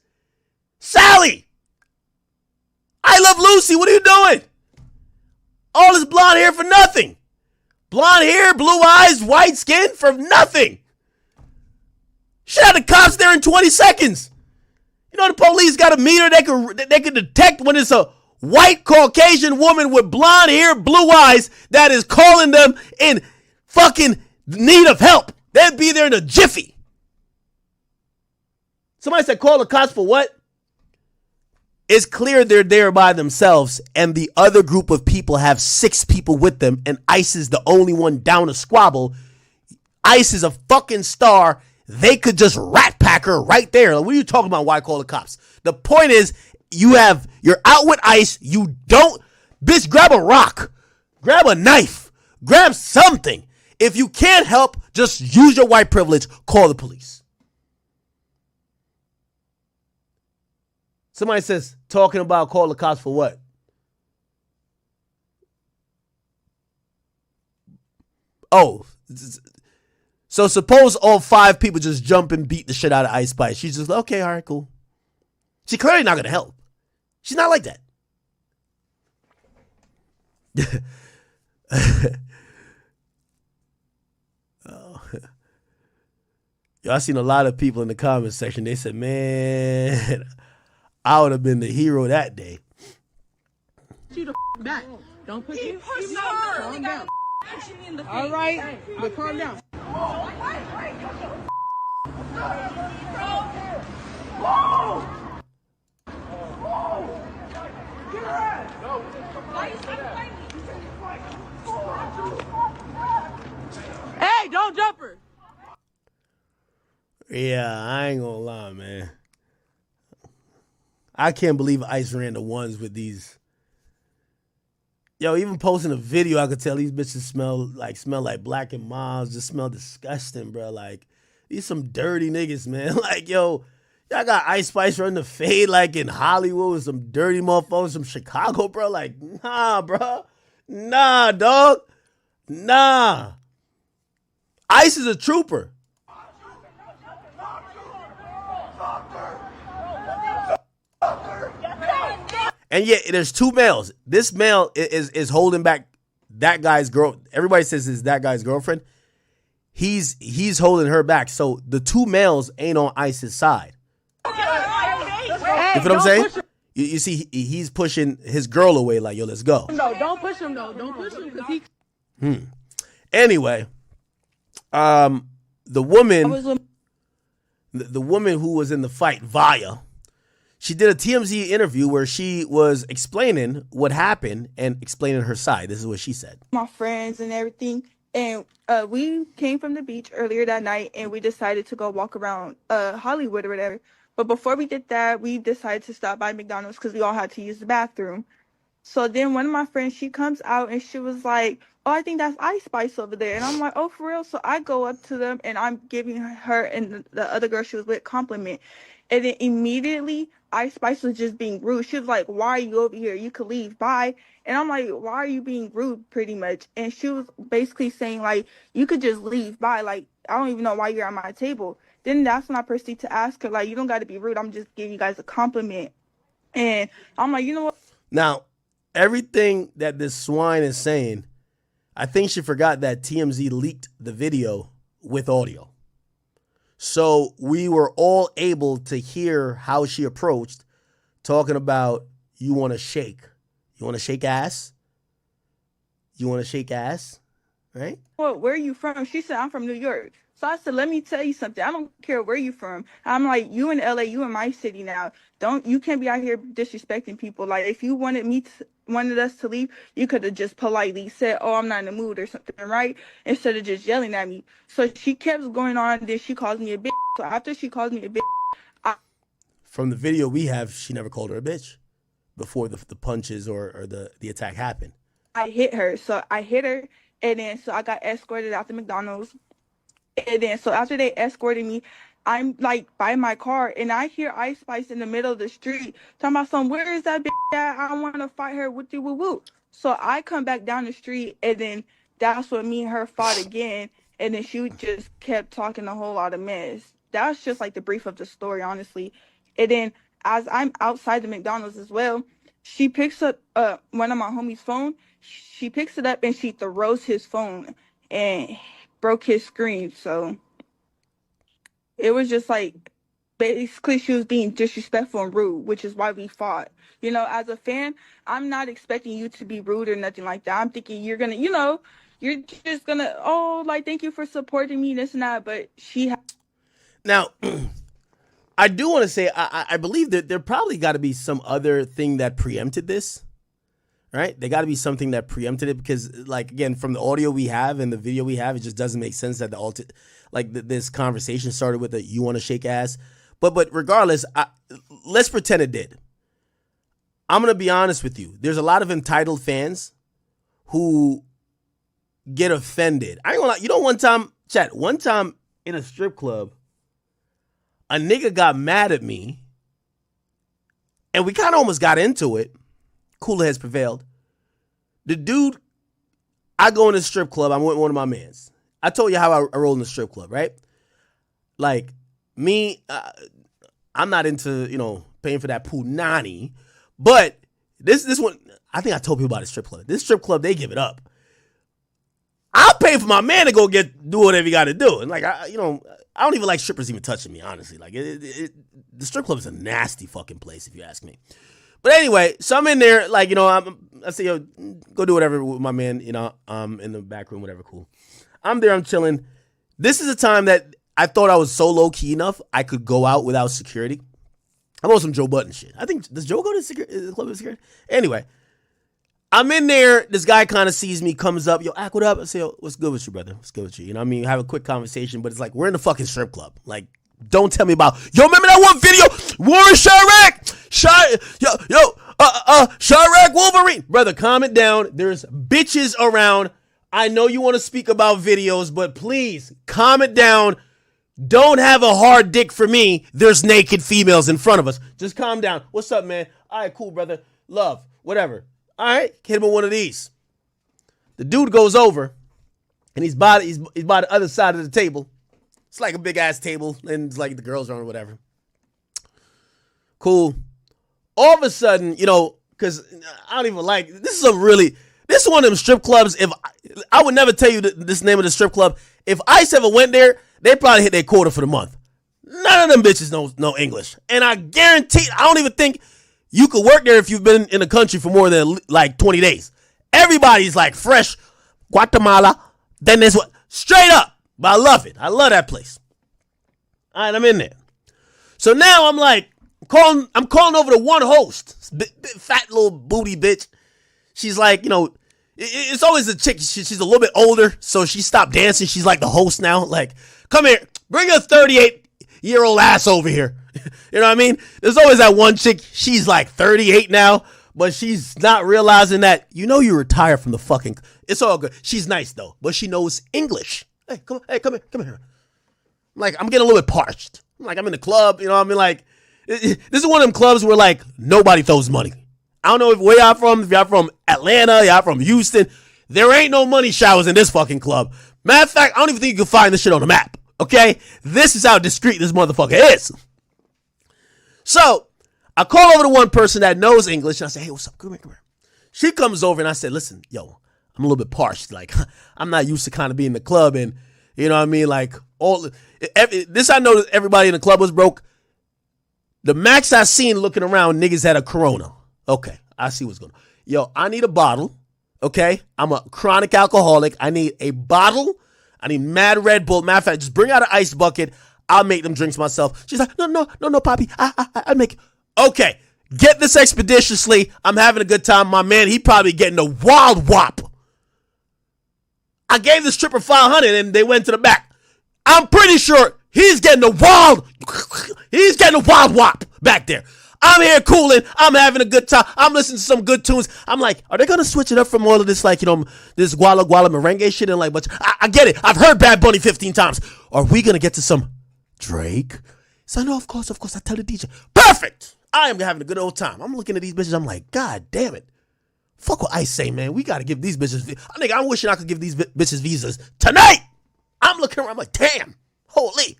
Speaker 2: Sally. I love Lucy. What are you doing? All this blonde hair for nothing. Blonde hair, blue eyes, white skin for nothing. Should have the cops there in 20 seconds. You know the police got a meter they can detect when it's a white Caucasian woman with blonde hair, blue eyes that is calling them in fucking need of help. They'd be there in a jiffy. Somebody said call the cops for what? It's clear they're there by themselves and the other group of people have 6 people with them and Ice is the only one down to squabble. Ice is a fucking star. They could just rat pack her right there. Like, what are you talking about? Why call the cops? The point is you're out with Ice. You don't, bitch, grab a rock, grab a knife, grab something. If you can't help, just use your white privilege, call the police. Somebody says, talking about call the cops for what? Oh, so suppose all 5 people just jump and beat the shit out of Ice Spice. She's just, okay, all right, cool. She's clearly not going to help. She's not like that. Oh. Yo, I seen a lot of people in the comment section. They said, man, I would have been the hero that day.
Speaker 4: You the back. Don't push you.
Speaker 3: Calm down.
Speaker 4: All right, but calm down. Hey, don't jump her.
Speaker 2: Yeah, I ain't gonna lie, man. I can't believe Ice ran the ones with these. Yo, even posting a video, I could tell these bitches smell like Black and Miles. Just smell disgusting, bro. Like, these some dirty niggas, man. Like, yo, y'all got Ice Spice running the fade like in Hollywood with some dirty motherfuckers from Chicago, bro. Like, nah, bro. Nah, dog. Nah. Ice is a trooper. And yet, there's 2 males. This male is holding back that guy's girl. Everybody says it's that guy's girlfriend. he's holding her back. So the two males ain't on Ice's side. You feel what I'm saying? You see, he's pushing his girl away like, yo, let's go.
Speaker 3: No, don't push him, though. Don't push him, because he...
Speaker 2: Anyway, the woman who was in the fight, Vaya, she did a TMZ interview where she was explaining what happened and explaining her side. This is what she said.
Speaker 5: My friends and everything, and we came from the beach earlier that night, and we decided to go walk around Hollywood or whatever. But before we did that, we decided to stop by McDonald's because we all had to use the bathroom. So then one of my friends, she comes out and she was like, oh, I think that's Ice Spice over there. And I'm like, oh, for real? So I go up to them and I'm giving her and the other girl she was with compliment. And then immediately Ice Spice was just being rude. She was like, why are you over here? You could leave. Bye. And I'm like, why are you being rude, pretty much? And she was basically saying, like, you could just leave. Bye. Like, I don't even know why you're at my table. Then that's when I proceed to ask her, like, you don't got to be rude. I'm just giving you guys a compliment. And I'm like, you know what?
Speaker 2: Now, everything that this swine is saying, I think she forgot that TMZ leaked the video with audio. So we were all able to hear how she approached, talking about, you want to shake. You want to shake ass? You want to shake ass? Right?
Speaker 5: Well, where are you from? She said, I'm from New York. So I said, let me tell you something. I don't care where you from. I'm like, you in LA, you in my city now. You can't be out here disrespecting people. Like, if you wanted us to leave, you could have just politely said, oh, I'm not in the mood or something, right? Instead of just yelling at me. So she kept going on, then she calls me a bitch. So after she calls me a bitch,
Speaker 2: from the video we have, she never called her a bitch before the punches or the attack happened.
Speaker 5: I hit her. So I hit her, and then so I got escorted out to McDonald's. And then, so after they escorted me, I'm like by my car, and I hear Ice Spice in the middle of the street talking about some, where is that bitch at? I want to fight her, woo woo woo. So I come back down the street, and then that's when me and her fought again. And then she just kept talking a whole lot of mess. That's just like the brief of the story, honestly. And then as I'm outside the McDonald's as well, she picks up one of my homie's phone. She picks it up and she throws his phone and broke his screen. So it was just like, basically she was being disrespectful and rude, which is why we fought. You know, as a fan, I'm not expecting you to be rude or nothing like that. I'm thinking you're gonna, you're just gonna, oh, like, thank you for supporting me, this and that. But
Speaker 2: now, I do want to say, I believe that there probably got to be some other thing that preempted this. Right? There got to be something that preempted it, because, like, again, from the audio we have and the video we have, it just doesn't make sense that this conversation started with a, you want to shake ass. But regardless, let's pretend it did. I'm going to be honest with you. There's a lot of entitled fans who get offended. I ain't gonna lie. One time in a strip club, a nigga got mad at me and we kind of almost got into it. Cooler heads prevailed. The dude, I go in the strip club. I'm with one of my mans. I told you how I roll in the strip club, right? Like, me, I'm not into, paying for that punani. But this one, I think I told people about the strip club. This strip club, they give it up. I'll pay for my man to go do whatever he got to do. And, like, I don't even like strippers even touching me, honestly. Like, the strip club is a nasty fucking place, if you ask me. But anyway, so I'm in there, like, I say, yo, go do whatever with my man, in the back room, whatever, cool. I'm there, I'm chilling. This is a time that I thought I was so low-key enough I could go out without security. I'm on some Joe Budden shit. I think, does Joe go to the club with security? Anyway, I'm in there, this guy kind of sees me, comes up, yo, Ak, what up? I say, yo, what's good with you, brother? What's good with you? You know what I mean? Have a quick conversation, but it's like, we're in the fucking strip club. Like, don't tell me about, yo, remember that one video? Warren Chiraq! Chiraq Wolverine. Brother, calm it down. There's bitches around. I know you want to speak about videos, but please, calm it down. Don't have a hard dick for me. There's naked females in front of us. Just calm down. What's up, man? All right, cool, brother. Love, whatever. All right, hit him with one of these. The dude goes over, and he's by the other side of the table. It's like a big-ass table, and it's like the girls are on or whatever. Cool. All of a sudden, because I don't even like, this is a really, This is one of them strip clubs. If I would never tell you this name of the strip club. If Ice ever went there, they'd probably hit their quota for the month. None of them bitches know English. And I guarantee, I don't even think you could work there if you've been in the country for more than like 20 days. Everybody's like fresh. Guatemala. Then there's what? Straight up. But I love it. I love that place. All right, I'm in there. So now I'm like, I'm calling over to one host. Big, fat little booty bitch. She's like, you know, it's always a chick. She's a little bit older, so she stopped dancing. She's like the host now. Like, come here. Bring a 38-year-old ass over here. You know what I mean? There's always that one chick. She's like 38 now, but she's not realizing that, you know, you retire from the fucking. It's all good. She's nice, though, but she knows English. Hey, come here. Like, I'm getting a little bit parched. Like, I'm in the club, you know what I mean? Like, this is one of them clubs where, like, nobody throws money. I don't know where y'all from. If y'all from Atlanta, y'all from Houston. There ain't no money showers in this fucking club. Matter of fact, I don't even think you can find this shit on the map. Okay? This is how discreet this motherfucker is. So, I call over to one person that knows English, and I say, hey, what's up? Come here. She comes over, and I said, listen, yo, I'm a little bit parched. Like, I'm not used to kind of being in the club, and, you know what I mean? Like, this I know that everybody in the club was broke. The max I seen looking around, niggas had a Corona. Okay, I see what's going on. Yo, I need a bottle, okay? I'm a chronic alcoholic. I need a bottle. I need mad Red Bull. Matter of fact, just bring out an ice bucket. I'll make them drinks myself. She's like, no, Poppy. I make it. Okay, get this expeditiously. I'm having a good time. My man, he probably getting a wild whop. I gave the stripper $500 and they went to the back. I'm pretty sure he's getting a wild whop back there. I'm here cooling. I'm having a good time. I'm listening to some good tunes. I'm like, are they going to switch it up from all of this, like, you know, this Guala Guala merengue shit? And like, but I get it. I've heard Bad Bunny 15 times. Are we going to get to some Drake? So no, of course. I tell the DJ. Perfect. I am having a good old time. I'm looking at these bitches. I'm like, God damn it. Fuck what I say, man. We got to give these bitches. I'm wishing I could give these bitches visas tonight. I'm looking around. I'm like, damn. Holy.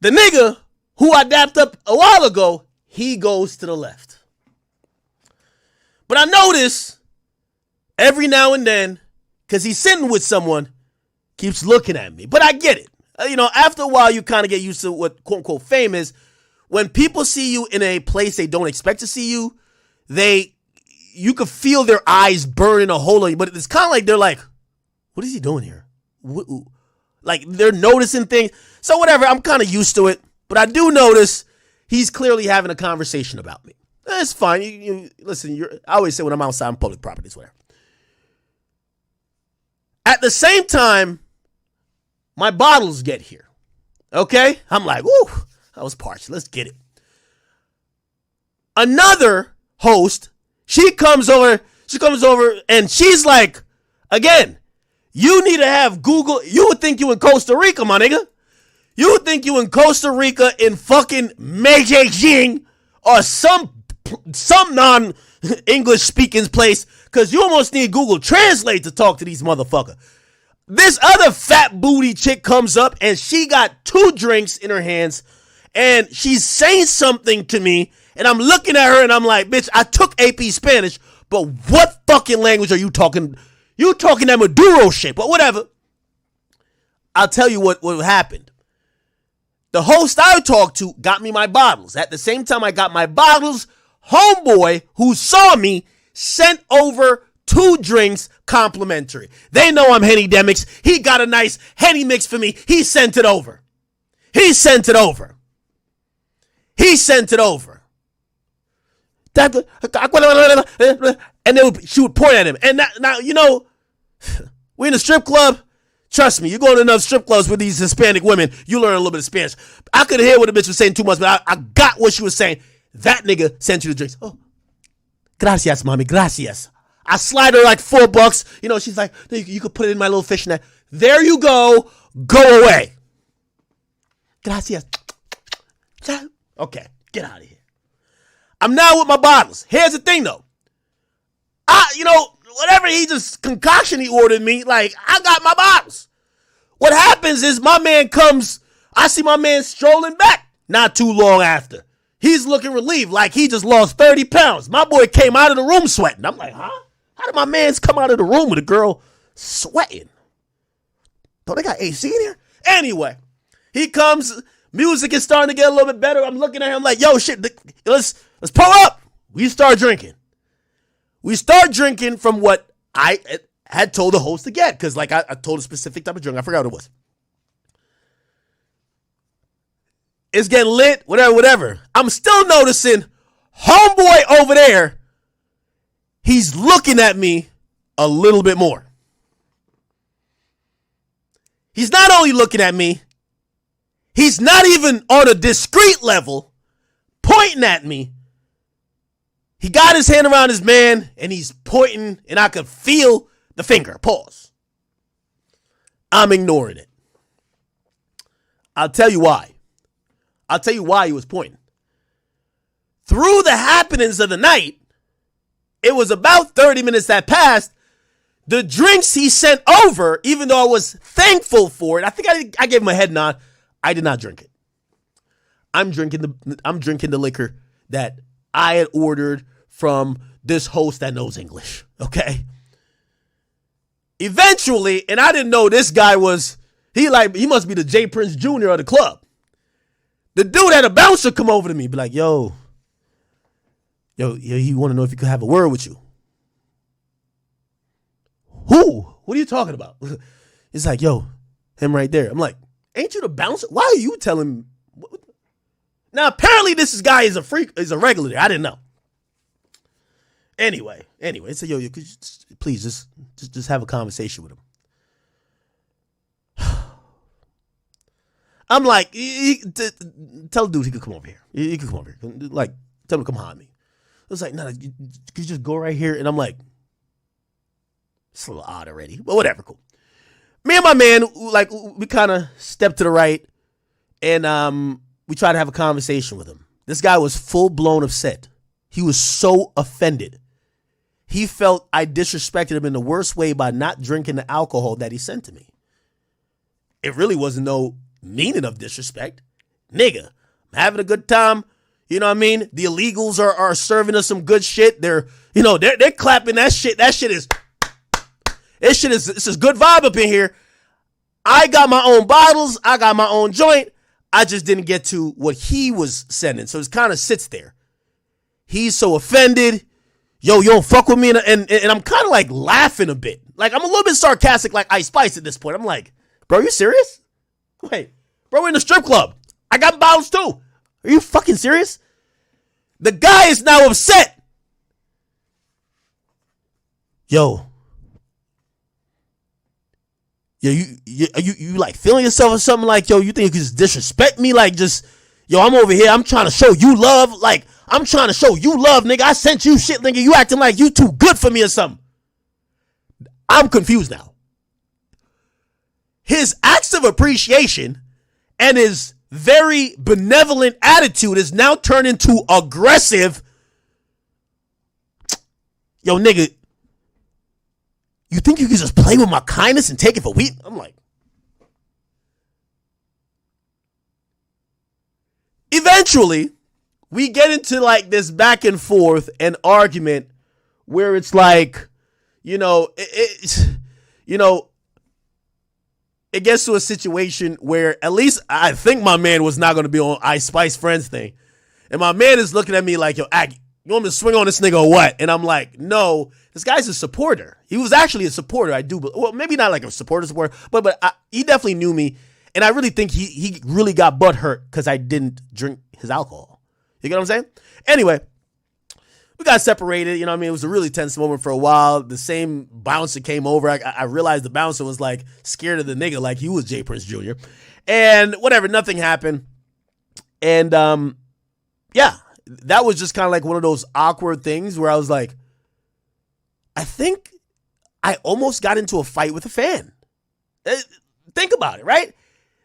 Speaker 2: The nigga who I dapped up a while ago, he goes to the left. But I notice every now and then, because he's sitting with someone, keeps looking at me. But I get it. You know, after a while, you kind of get used to what quote unquote fame is. When people see you in a place they don't expect to see you, you could feel their eyes burning a hole on you. But it's kind of like they're like, what is he doing here? Like they're noticing things. So whatever, I'm kind of used to it. But I do notice he's clearly having a conversation about me. It's fine. You listen, I always say when I'm outside on public properties, whatever. At the same time, my bottles get here. Okay? I'm like, woo, I was parched. Let's get it. Another host, she comes over and she's like, again, you need to have Google. You would think you in Costa Rica, my nigga. You would think you in Costa Rica in fucking Medellin or some non-English speaking place, because you almost need Google Translate to talk to these motherfuckers. This other fat booty chick comes up and she got 2 drinks in her hands and she's saying something to me and I'm looking at her and I'm like, bitch, I took AP Spanish, but what fucking language are you talking? You talking that Maduro shit, but whatever. I'll tell you what happened. The host I talked to got me my bottles. At the same time I got my bottles, homeboy who saw me sent over 2 drinks complimentary. They know I'm Akademiks. He got a nice Henny mix for me. He sent it over. And then she would point at him. And now, you know, we're in a strip club. Trust me, you go to enough strip clubs with these Hispanic women, you learn a little bit of Spanish. I couldn't hear what the bitch was saying too much, but I got what she was saying. That nigga sent you the drinks. Oh, gracias, mami, gracias. I slide her like $4. You know, she's like, you could put it in my little fishnet. There you go. Go away. Gracias. Okay, get out of here. I'm now with my bottles. Here's the thing, though. Whatever he just concoction he ordered me, like, I got my bottles. What happens is my man comes, I see my man strolling back not too long after. He's looking relieved like he just lost 30 pounds. My boy came out of the room sweating. I'm like, huh? How did my mans come out of the room with a girl sweating? Don't they got AC in here? Anyway, he comes. Music is starting to get a little bit better. I'm looking at him like, yo, shit, let's pull up. We start drinking. We start drinking from what I had told the host to get, because like I told a specific type of drink. I forgot what it was. It's getting lit, whatever. I'm still noticing homeboy over there, he's looking at me a little bit more. He's not only looking at me, he's not even on a discreet level pointing at me. He got his hand around his man and he's pointing, and I could feel the finger. Pause. I'm ignoring it. I'll tell you why. I'll tell you why he was pointing. Through the happenings of the night, it was about 30 minutes that passed. The drinks he sent over, even though I was thankful for it, I think I gave him a head nod. I did not drink it. I'm drinking the liquor that I had ordered from this host that knows English. Okay. Eventually, and I didn't know this guy was, he must be the J Prince Jr. of the club. The dude had a bouncer come over to me, be like, yo, he want to know if he could have a word with you. Who? What are you talking about? It's like, yo, him right there. I'm like, ain't you the bouncer? Why are you telling me? Now, apparently this guy is a freak, is a regular there. I didn't know. Anyway, so yo, could you please just have a conversation with him. I'm like, tell the dude he could come over here. He could come over here. Like, tell him to come behind me. It was like, no, could you just go right here? And I'm like, it's a little odd already, but whatever, cool. Me and my man, like, we kind of stepped to the right, and we tried to have a conversation with him. This guy was full blown upset. He was so offended. He felt I disrespected him in the worst way by not drinking the alcohol that he sent to me. It really wasn't no meaning of disrespect. Nigga, I'm having a good time. You know what I mean? The illegals are serving us some good shit. They're clapping that shit. This shit is good vibe up in here. I got my own bottles. I got my own joint. I just didn't get to what he was sending. So it kind of sits there. He's so offended. Yo, you don't fuck with me. And I'm kind of like laughing a bit. Like, I'm a little bit sarcastic like Ice Spice at this point. I'm like, bro, you serious? Wait, bro, we're in the strip club. I got bottles too. Are you fucking serious? The guy is now upset. Yo, you like feeling yourself or something? Like, yo, you think you can just disrespect me? Like, just, yo, I'm over here. I'm trying to show you love. Like, I'm trying to show you love, nigga. I sent you shit, nigga. You acting like you too good for me or something. I'm confused now. His acts of appreciation and his very benevolent attitude is now turned into aggressive. Yo, nigga, you think you can just play with my kindness and take it for weak? I'm like, eventually, we get into like this back and forth and argument where it's like, it gets to a situation where at least I think my man was not going to be on Ice Spice Friends thing. And my man is looking at me like, yo, Aggie, you want me to swing on this nigga or what? And I'm like, no, this guy's a supporter. He was actually a supporter, I do. Well, maybe not like a supporter, but he definitely knew me. And I really think he really got butt hurt because I didn't drink his alcohol. You get what I'm saying? Anyway, we got separated. You know what I mean? It was a really tense moment for a while. The same bouncer came over. I realized the bouncer was like scared of the nigga like he was J Prince Jr. And whatever, nothing happened. And yeah, that was just kind of like one of those awkward things where I was like, I think I almost got into a fight with a fan. Think about it, right?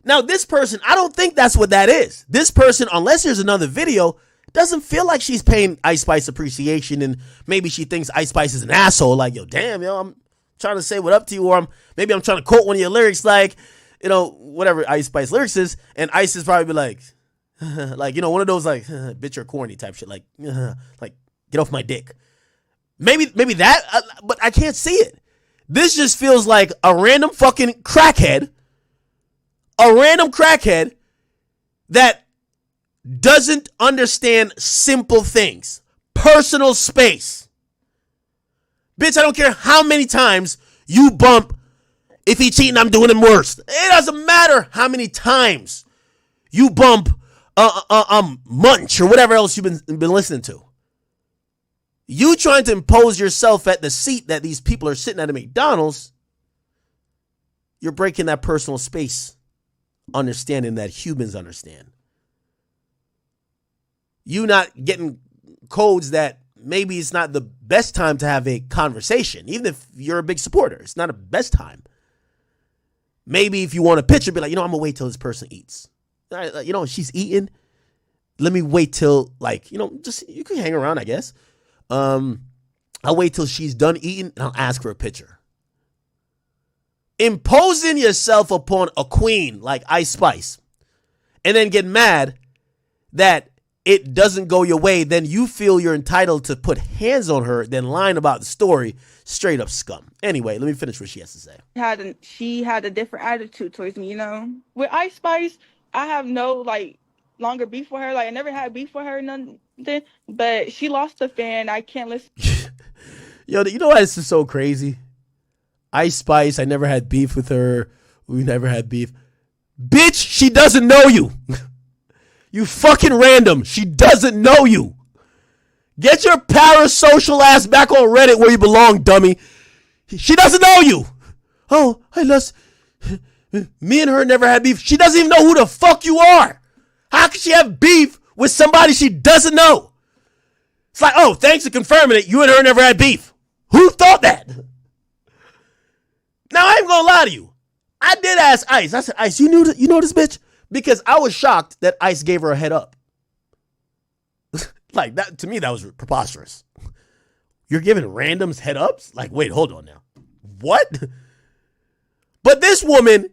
Speaker 2: Now, this person, I don't think that's what that is. This person, unless there's another video, doesn't feel like she's paying Ice Spice appreciation, and maybe she thinks Ice Spice is an asshole. Like, yo, damn, yo, I'm trying to say what up to you, or maybe I'm trying to quote one of your lyrics, like, whatever Ice Spice lyrics is, and Ice is probably be like, Like, one of those like bitch you're corny type shit. Like get off my dick. Maybe that, but I can't see it. This just feels like a random fucking crackhead. A random crackhead that doesn't understand simple things. Personal space. Bitch, I don't care how many times you bump, if he cheating, I'm doing him worse. It doesn't matter how many times you bump Munch or whatever else you've been listening to. You trying to impose yourself at the seat that these people are sitting at a McDonald's, you're breaking that personal space understanding that humans understand. You not getting codes that maybe it's not the best time to have a conversation, even if you're a big supporter. It's not a best time. Maybe if you want a picture, be like, I'm gonna wait till this person eats. She's eating. Let me wait till just you can hang around, I guess. I'll wait till she's done eating and I'll ask for a picture. Imposing yourself upon a queen like Ice Spice and then get mad that it doesn't go your way, then you feel you're entitled to put hands on her, then lying about the story, straight up scum. Anyway, let me finish what she has to say.
Speaker 5: She had a different attitude towards me, With Ice Spice, I have no longer beef with her. I never had beef with her, nothing. But she lost a fan. I can't listen.
Speaker 2: Yo, you know why this is so crazy? Ice Spice, I never had beef with her. We never had beef. Bitch, she doesn't know you. You fucking random. She doesn't know you. Get your parasocial ass back on Reddit where you belong, dummy. She doesn't know you. Oh, I lost. Me and her never had beef. She doesn't even know who the fuck you are. How can she have beef with somebody she doesn't know? It's like, oh, thanks for confirming it. You and her never had beef. Who thought that? Now, I ain't gonna lie to you. I did ask Ice. I said, Ice, you know this bitch? Because I was shocked that Ice gave her a head up. Like, that to me, that was preposterous. You're giving randoms head ups? Like, wait, hold on now. What? But this woman,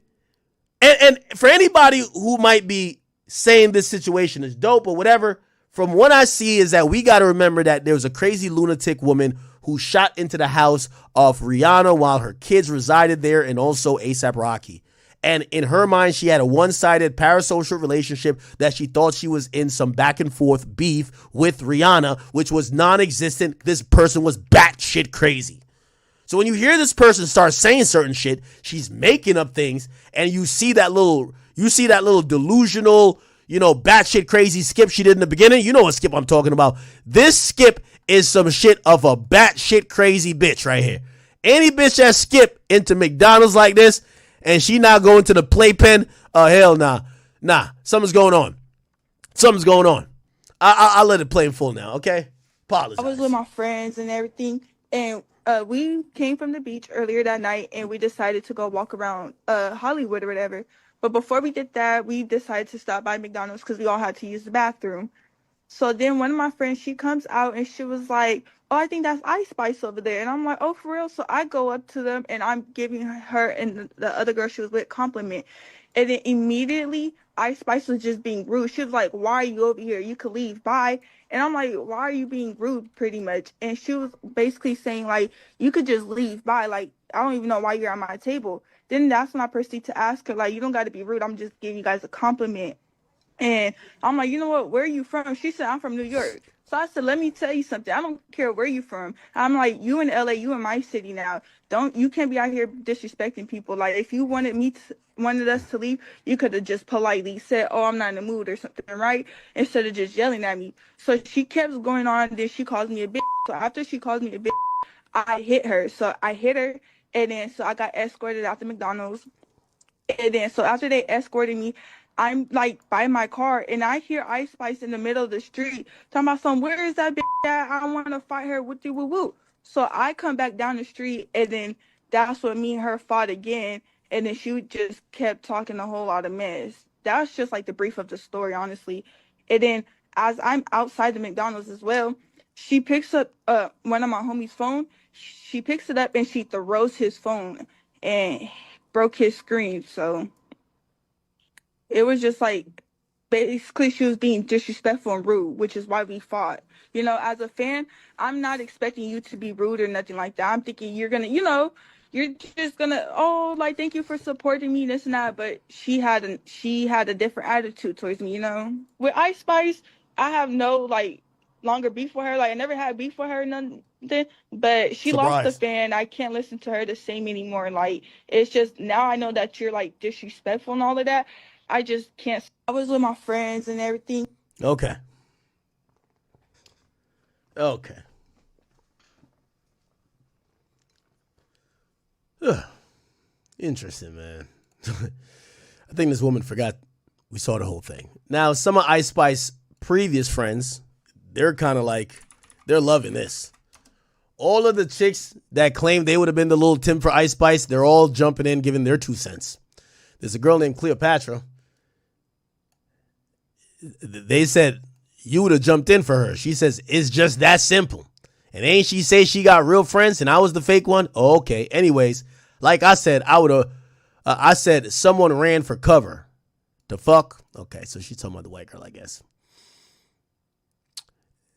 Speaker 2: and for anybody who might be saying this situation is dope or whatever, from what I see is that we got to remember that there was a crazy lunatic woman who shot into the house of Rihanna while her kids resided there, and also A$AP Rocky. And in her mind, she had a one-sided parasocial relationship that she thought she was in some back and forth beef with Rihanna, which was non-existent. This person was batshit crazy. So when you hear this person start saying certain shit, she's making up things, and you see that little delusional, batshit crazy skip she did in the beginning. You know what skip I'm talking about. This skip is some shit of a batshit crazy bitch right here. Any bitch that skip into McDonald's like this, and she now going to the playpen, hell nah. Nah, something's going on. I'll let it play in full now, okay? Apologize.
Speaker 5: I was with my friends and everything, and we came from the beach earlier that night, and we decided to go walk around Hollywood or whatever. But before we did that, we decided to stop by McDonald's because we all had to use the bathroom. So then one of my friends, she comes out and she was like, oh, I think that's Ice Spice over there. And I'm like, oh, for real? So I go up to them and I'm giving her and the other girl she was with compliment. And then immediately Ice Spice was just being rude. She was like, why are you over here? You could leave. Bye. And I'm like, why are you being rude pretty much? And she was basically saying like, you could just leave. Bye. Like, I don't even know why you're at my table. Then that's when I proceed to ask her, like, you don't got to be rude. I'm just giving you guys a compliment. And I'm like, you know what? Where are you from? She said, I'm from New York. So I said, let me tell you something. I don't care where you from. I'm like, you in LA, you in my city now. You can't be out here disrespecting people. Like, if you wanted us to leave, you could have just politely said, oh, I'm not in the mood or something, right? Instead of just yelling at me. So she kept going on. Then she calls me a bitch. So after she calls me a bitch, I hit her. So I hit her. And then so I got escorted out to McDonald's. And then so after they escorted me, I'm like by my car and I hear Ice Spice in the middle of the street talking about some, where is that bitch at? I want to fight her with you, woo woo. So I come back down the street and then that's when me and her fought again. And then she just kept talking a whole lot of mess. That's just like the brief of the story, honestly. And then as I'm outside the McDonald's as well, she picks up one of my homie's phone. She picks it up and she throws his phone and broke his screen. So it was just like basically she was being disrespectful and rude, which is why we fought. You know, as a fan, I'm not expecting you to be rude or nothing like that. I'm thinking you're gonna, you're just gonna, oh, like, thank you for supporting me, this and that. But she had a different attitude towards me. With Ice Spice, I have no like longer beef with her. Like, I never had beef with her, nothing. But she lost the
Speaker 2: Surprise.
Speaker 5: fan. I can't listen to her the same anymore. Like, it's just now I know that you're like disrespectful and all of that. I just can't. I was with my friends and everything.
Speaker 2: Okay. Okay. Ugh. Interesting, man. I think this woman forgot we saw the whole thing. Now, some of Ice Spice's previous friends, they're kind of like, they're loving this. All of the chicks that claimed they would have been the little Tim for Ice Spice, they're all jumping in, giving their 2 cents. There's a girl named Cleopatra. They said, you would have jumped in for her. She says, it's just that simple. And ain't she say she got real friends and I was the fake one? Oh, okay. Anyways, like I said, I said someone ran for cover. The fuck? Okay, so she's talking about the white girl, I guess.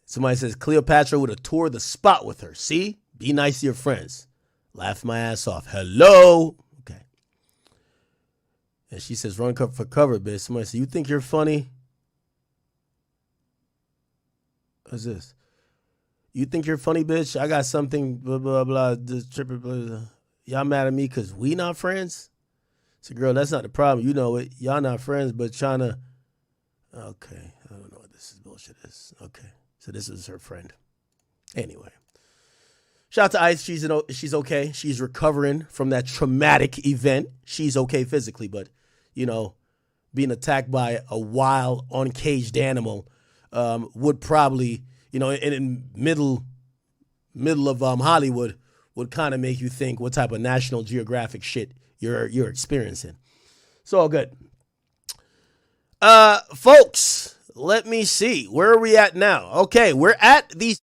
Speaker 2: Somebody says Cleopatra would have tore the spot with her. See? Be nice to your friends. Laugh my ass off. Hello? Okay. And she says, run for cover, bitch. Somebody says, you think you're funny? What's this? You think you're funny, bitch? I got something, blah, blah, blah, this tripping, blah, blah. Y'all mad at me because we not friends? So, girl, that's not the problem. You know it. Y'all not friends, but trying to... Okay. I don't know what this bullshit is. Okay. So this is her friend. Anyway. Shout out to Ice. She's okay. She's recovering from that traumatic event. She's okay physically, but, being attacked by a wild, uncaged animal would probably, in middle of Hollywood, would kind of make you think what type of National Geographic shit you're experiencing. It's all good. Folks, let me see. Where are we at now? Okay, we're at the